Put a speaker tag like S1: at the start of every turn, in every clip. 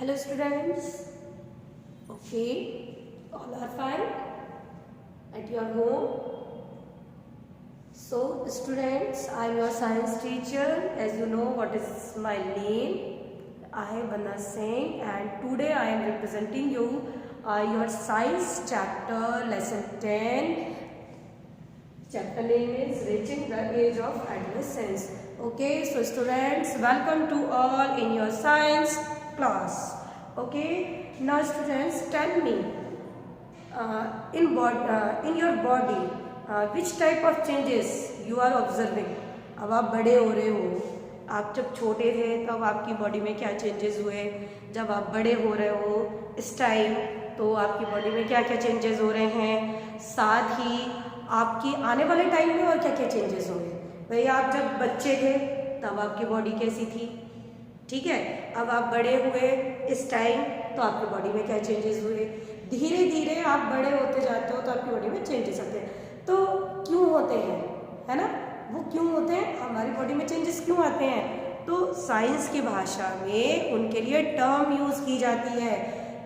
S1: Hello students, okay, all are fine at your home. So students, I am your science teacher. As you know what is my name, I am Vanna Singh, and today I am representing you your science chapter lesson 10. Chapter name is Reaching the Age of Adolescence. Okay, so students, welcome to all in your science class. Okay, now students, tell me in your body which type of changes you are observing. अब आप बड़े हो रहे हो, आप जब छोटे थे तब आपकी बॉडी में क्या चेंजेस हुए, जब आप बड़े हो रहे हो इस टाइम तो आपकी बॉडी में क्या क्या चेंजेस हो रहे हैं, साथ ही आपकी आने वाले टाइम में और क्या क्या चेंजेस होंगे. भाई आप जब बच्चे थे तब आपकी बॉडी कैसी थी, ठीक है. अब आप बड़े हुए इस टाइम तो आपकी बॉडी में क्या चेंजेस हुए. धीरे धीरे आप बड़े होते जाते हो तो आपकी बॉडी में चेंजेस आते हैं. तो क्यों होते हैं, है ना, वो क्यों होते हैं, हमारी बॉडी में चेंजेस क्यों आते हैं. तो साइंस की भाषा में उनके लिए टर्म यूज़ की जाती है.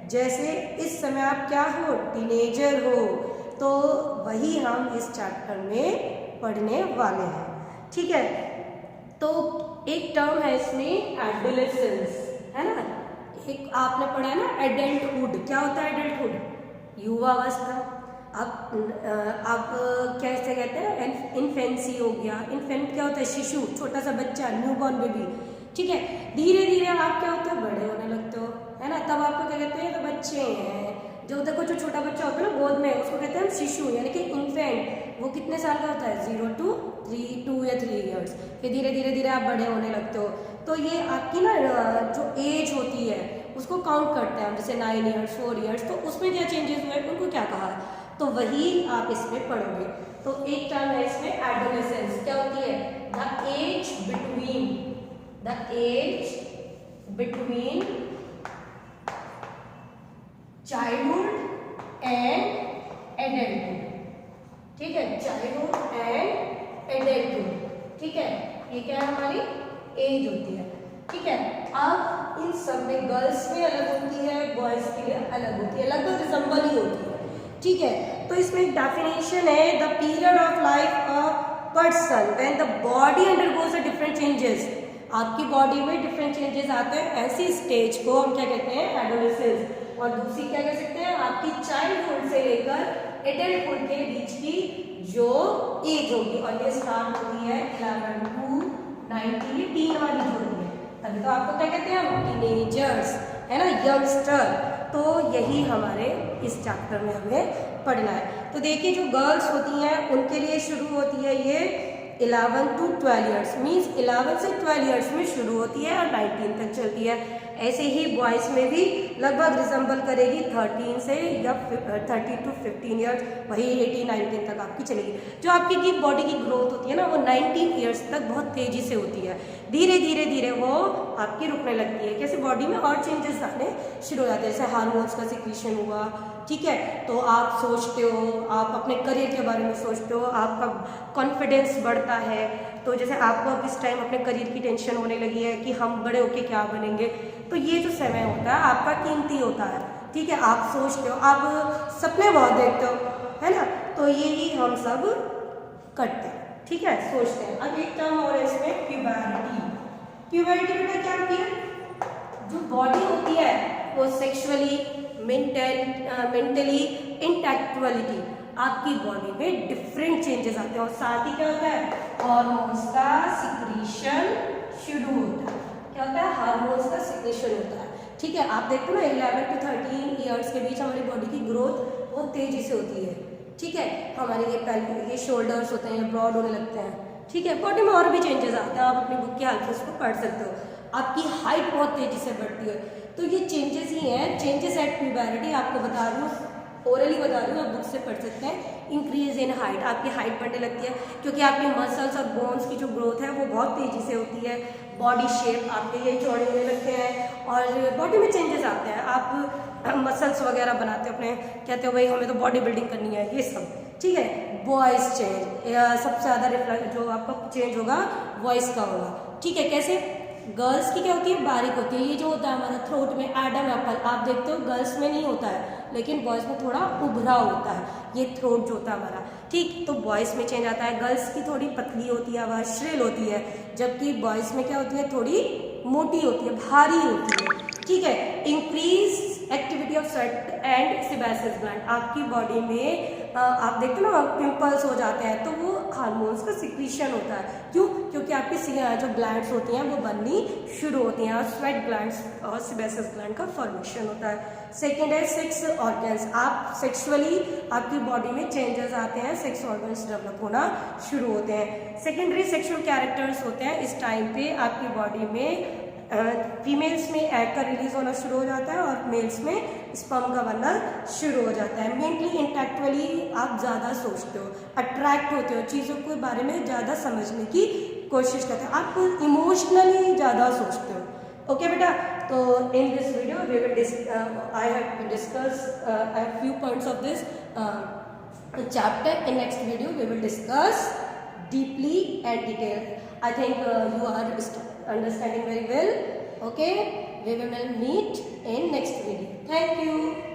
S1: जैसे इस समय आप क्या हो, टीनेजर हो, तो वही हम इस चैप्टर में पढ़ने वाले हैं, ठीक है. तो एक टर्म है इसमें एडोलेसेंस, है ना. एक आपने पढ़ा है ना एडल्टहुड. क्या होता है एडल्टहुड, युवावस्था. अब कैसे कहते हैं, इन्फेंसी हो गया. इन्फेंट क्या होता है, शिशु, छोटा सा बच्चा, न्यूबॉर्न बेबी, ठीक है. धीरे धीरे आप क्या होते हो, बड़े होने लगते हो, है ना. तब आपको क्या कहते हैं, तो बच्चे हैं. जो देखो जो छोटा बच्चा होता है ना गोद में, उसको कहते हैं शिशु यानी कि इन्फेंट. वो कितने साल का होता है, 0 to 2 या 3 ईयर्स. फिर धीरे धीरे धीरे आप बड़े होने लगते हो. तो ये आपकी ना जो एज होती है उसको काउंट करते हैं हम, जैसे 9 ईयर्स, 4 ईयर्स. तो उसमें क्या चेंजेस हुए, उनको क्या कहा है, तो वही आप इसमें पढ़ोगे. तो एक टर्म है इसमें एडोलेसेंस. क्या होती है, the age between childhood and adulthood, ठीक है. चाइल्डहुड एंड एडल्टहुड, ठीक है. ये क्या है, हमारी एज होती है, ठीक है. अब इन सब में गर्ल्स में अलग होती है, बॉयज के लिए अलग होती है, लगभग रिजम्बल ही होती है, ठीक है. तो इसमें एक डेफिनेशन है, the period of life a person when the body undergoes a different changes. आपकी बॉडी में डिफरेंट चेंजेस आते हैं, ऐसी स्टेज को हम क्या कहते हैं, एडोलेसेंस. और दूसरी क्या कह सकते हैं, आपकी चाइल्डहुड से लेकर एडल्टहुड के बीच की जो एज होगी, और ये स्टार्ट होती है 11 to 19, ये टीन वाली जो होती है. तभी तो आपको क्या कहते हैं, हम टीनेजर्स, है ना, यंगस्टर. तो यही हमारे इस चैप्टर में हमें पढ़ना है. तो देखिए जो गर्ल्स होती हैं उनके लिए शुरू होती है ये 11 to 12 ईयर्स, मीन्स 11 से 12 ईयर्स में शुरू होती है और 19 तक चलती है. ऐसे ही बॉयज़ में भी लगभग रिजम्बल करेगी 13 से या 30 to 15 ईयर्स, वही 18-19 तक आपकी चलेगी. जो आपकी की बॉडी की ग्रोथ होती है ना, वो 19 ईयर्स तक बहुत तेज़ी से होती है. धीरे धीरे धीरे वो आपकी रुकने लगती है. कैसे बॉडी में और चेंजेस आने शुरू हो जाते हैं, जैसे हार्मोन्स का सिक्रीशन हुआ, ठीक है. तो आप सोचते हो, आप अपने करियर के बारे में सोचते हो, आपका कॉन्फिडेंस बढ़ता है. तो जैसे आपको अब इस टाइम अपने करियर की टेंशन होने लगी है कि हम बड़े होके क्या बनेंगे, तो ये जो समय होता है आपका कीमती होता है, ठीक है. आप सोचते हो, आप सपने बहुत देखते हो, है ना. तो यही हम सब करते हैं, ठीक है, सोचते हैं. अब एक टर्म और है इसमें, प्यूबर्टी. प्यूबर्टी बेटा क्या होती है, जो बॉडी होती है वो सेक्सुअली, मेंटली, इंटेलेक्चुअलिटी, आपकी बॉडी में डिफरेंट चेंजेस आते हैं. और साथ ही क्या होता है, हार्मोन्स का सिक्रीशन शुरू होता है. क्या होता है, हार्मोन्स का सिक्रीशन होता है, ठीक है. आप देखते हो ना 11 to 13 ईयर्स के बीच हमारी बॉडी की ग्रोथ बहुत तेजी से होती है, ठीक है. हमारे ये शोल्डर्स होते हैं, ब्रॉड होने लगते हैं, ठीक है. बॉडी में और भी चेंजेस आते हैं, आप अपनी बुक की हेल्प से उसको पढ़ सकते हो. आपकी हाइट बहुत तेजी से बढ़ती है. तो ये चेंजेस ही हैं, चेंजेस एट प्यूबर्टी. आपको बता रही हूँ, ओरली बता रही हूँ, आप बुक से पढ़ सकते हैं. इंक्रीज इन हाइट, आपकी हाइट बढ़ने लगती है क्योंकि आपकी मसल्स और बोन्स की जो ग्रोथ है वो बहुत तेज़ी से होती है. बॉडी शेप आपके ये चौड़े होने लगते हैं और बॉडी में चेंजेस आते हैं. आप मसल्स वगैरह बनाते हो अपने, कहते हो भाई हमें तो बॉडी बिल्डिंग करनी है, ये सब, ठीक है. वॉइस चेंज, सबसे ज़्यादा जो आपका चेंज होगा वॉइस का होगा, ठीक है. कैसे, गर्ल्स की क्या होती है, बारीक होती है। ये जो होता है हमारा थ्रोट में एडम एप्पल, आप देखते हो गर्ल्स में नहीं होता है, लेकिन बॉयज़ में थोड़ा उभरा होता है ये थ्रोट जो होता है हमारा, ठीक। तो बॉयज़ में चेंज आता है, गर्ल्स की थोड़ी पतली होती है, आवाज़ श्रिल होती है, जबकि बॉयज़ में क्या होती है, थोड़ी मोटी होती है, भारी होती है, ठीक है। Increase activity of sweat and sebaceous gland, आपकी बॉडी में आप देखते हो ना पिंपल्स हो जाते हैं, तो वो हार्मोन्स का सिक्रीशन होता है। क्यों? क्योंकि आपकी जो ग्लैंड्स होती हैं वो बननी शुरू होती हैं और स्वेट ग्लैंड्स और सेबेसियस ग्लैंड का फॉर्मेशन होता है। सेकेंड है सेक्स ऑर्गन्स, आप सेक्सुअली आपकी बॉडी में चेंजेस आते हैं, सेक्स ऑर्गन्स डेवलप होना शुरू होते हैं। सेकेंडरी सेक्सुअल कैरेक्टर्स होते हैं, इस टाइम पे आपकी बॉडी में फीमेल्स में एग का रिलीज होना शुरू हो जाता है और मेल्स में स्पर्म का बनना शुरू हो जाता है। मेंटली इंटेलेक्चुअली आप ज़्यादा सोचते हो, अट्रैक्ट होते हो, चीज़ों के बारे में ज़्यादा समझने की कोशिश करते हो, आप इमोशनली ज़्यादा सोचते हो। ओके बेटा, तो in this video we will I have discuss I have few points of this chapter. In next video we will discuss deeply and detail. I think you are understanding very well. Okay, we will meet in next video. Thank you.